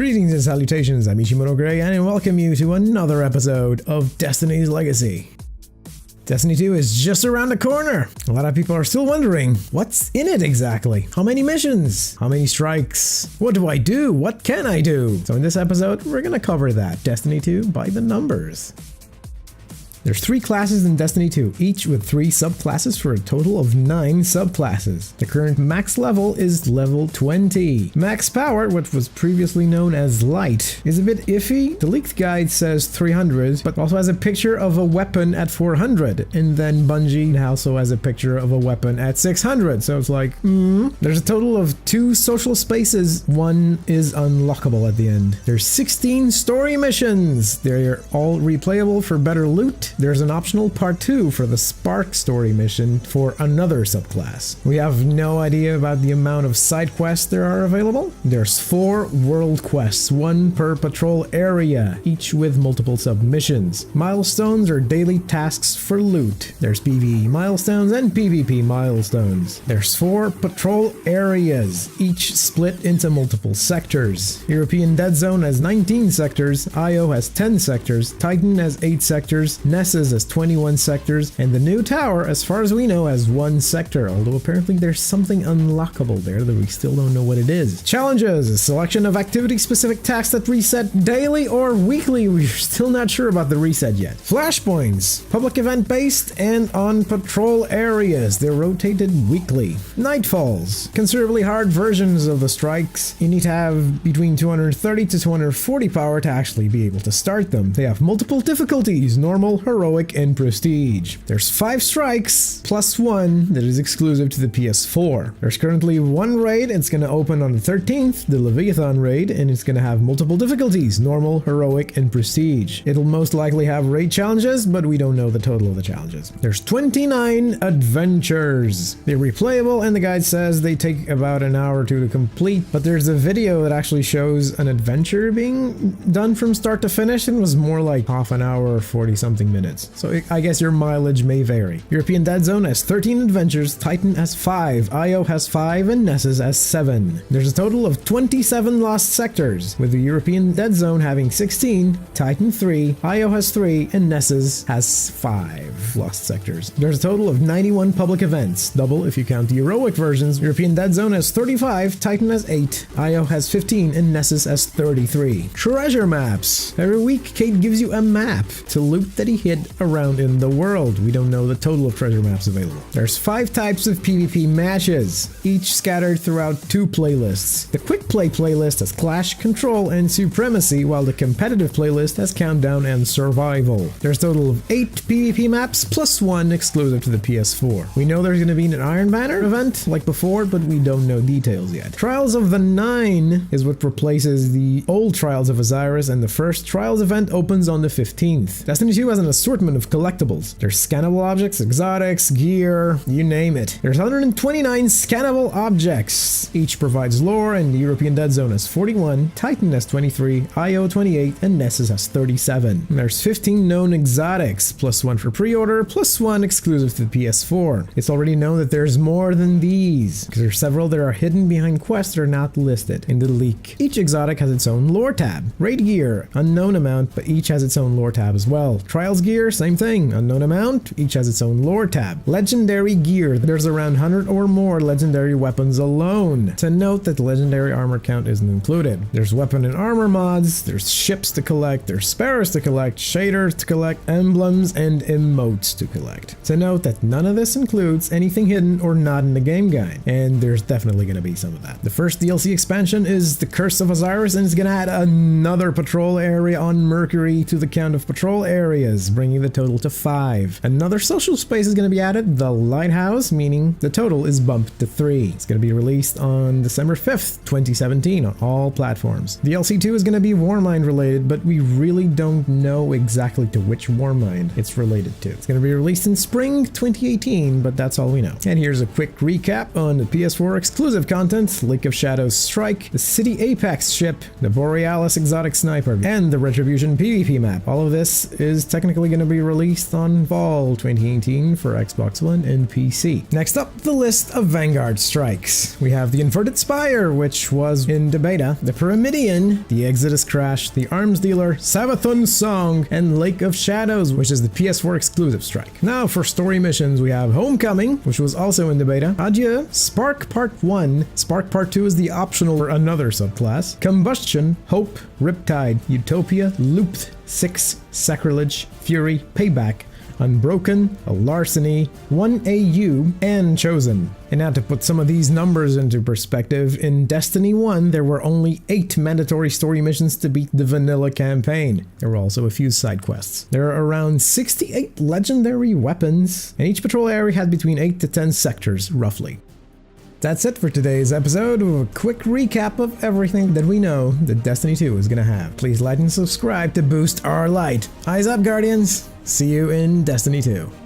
Greetings and salutations, I'm Ichimoto Gray, and I welcome you to another episode of Destiny's Legacy. Destiny 2 is just around the corner. A lot of people are still wondering, what's in it exactly? How many missions? How many strikes? What do I do? What can I do? So in this episode, we're gonna cover that. Destiny 2 by the numbers. There's 3 classes in Destiny 2, each with 3 subclasses for a total of 9 subclasses. The current max level is level 20. Max power, what was previously known as light, is a bit iffy. The leaked guide says 300, but also has a picture of a weapon at 400. And then Bungie also has a picture of a weapon at 600. So it's like, There's a total of 2 social spaces. 1 is unlockable at the end. There's 16 story missions. They're all replayable for better loot. There's an optional part 2 for the Spark story mission for another subclass. We have no idea about the amount of side quests there are available. There's 4 world quests, 1 per patrol area, each with multiple submissions. Milestones are daily tasks for loot. There's PvE milestones and PvP milestones. There's 4 patrol areas, each split into multiple sectors. European Dead Zone has 19 sectors, IO has 10 sectors, Titan has 8 sectors, Nessus has 21 sectors, and the new tower, as far as we know, has 1 sector, although apparently there's something unlockable there that we still don't know what it is. Challenges, a selection of activity-specific tasks that reset daily or weekly. We're still not sure about the reset yet. Flashpoints, public event-based and on patrol areas. They're rotated weekly. Nightfalls, considerably hard versions of the strikes. You need to have between 230 to 240 power to actually be able to start them. They have multiple difficulties, normal, heroic, and prestige. There's 5 strikes plus 1 that is exclusive to the PS4. There's currently 1 raid. It's going to open on the 13th, the Leviathan raid, and it's going to have multiple difficulties, normal, heroic, and prestige. It'll most likely have raid challenges, but we don't know the total of the challenges. There's 29 adventures. They're replayable, and the guide says they take about an hour or 2 to complete, but there's a video that actually shows an adventure being done from start to finish, and it was more like half an hour or 40 something minutes. So I guess your mileage may vary. European Dead Zone has 13 adventures, Titan has 5, IO has 5, and Nessus has 7. There's a total of 27 lost sectors, with the European Dead Zone having 16, Titan 3, IO has 3, and Nessus has 5 lost sectors. There's a total of 91 public events, double if you count the heroic versions. European Dead Zone has 35, Titan has 8, IO has 15, and Nessus has 33. Treasure maps. Every week, Kate gives you a map to loot that he hid around in the world. We don't know the total of treasure maps available. There's 5 types of PvP matches, each scattered throughout 2 playlists. The quick play playlist has Clash, Control, and Supremacy, while the competitive playlist has Countdown and Survival. There's a total of 8 PvP maps plus 1 exclusive to the PS4. We know there's going to be an Iron Banner event like before, but we don't know details yet. Trials of the Nine is what replaces the old Trials of Osiris, and the first Trials event opens on the 15th. Destiny 2 has an assortment of collectibles. There's scannable objects, exotics, gear, you name it. There's 129 scannable objects. Each provides lore, and the European Dead Zone has 41, Titan has 23, IO 28, and Nessus has 37. And there's 15 known exotics, plus 1 for pre-order, plus 1 exclusive to the PS4. It's already known that there's more than these, because there's several that are hidden behind quests that are not listed in the leak. Each exotic has its own lore tab. Raid gear, unknown amount, but each has its own lore tab as well. Trials gear, same thing, unknown amount, each has its own lore tab. Legendary gear, there's around 100 or more legendary weapons alone. To note that the legendary armor count isn't included. There's weapon and armor mods, there's ships to collect, there's spares to collect, shaders to collect, emblems, and emotes to collect. To note that none of this includes anything hidden or not in the game guide, and there's definitely going to be some of that. The first DLC expansion is the Curse of Osiris, and it's going to add another patrol area on Mercury to the count of patrol areas, bringing the total to 5. Another social space is going to be added, the Lighthouse, meaning the total is bumped to 3. It's going to be released on December 5th, 2017 on all platforms. DLC 2 is going to be Warmind related, but we really don't know exactly to which Warmind it's related to. It's going to be released in spring 2018, but that's all we know. And here's a quick recap on the PS4 exclusive content: Lake of Shadows Strike, the City Apex ship, the Borealis exotic sniper, and the Retribution PvP map. All of this is technically likely going to be released on fall 2018 for Xbox One and PC. Next up, the list of Vanguard strikes. We have the Inverted Spire, which was in the beta, the Pyramidion, the Exodus Crash, the Arms Dealer, Savathun's Song, and Lake of Shadows, which is the PS4 exclusive strike. Now for story missions, we have Homecoming, which was also in the beta, Adieu, Spark Part 1, Spark Part 2 is the optional or another subclass, Combustion, Hope, Riptide, Utopia, Looped, 6, Sacrilege, Fury, Payback, Unbroken, a Larceny, 1AU, and Chosen. And now to put some of these numbers into perspective, in Destiny 1 there were only 8 mandatory story missions to beat the vanilla campaign. There were also a few side quests. There are around 68 legendary weapons, and each patrol area had between 8 to 10 sectors, roughly. That's it for today's episode, with a quick recap of everything that we know that Destiny 2 is gonna have. Please like and subscribe to boost our light. Eyes up, Guardians! See you in Destiny 2.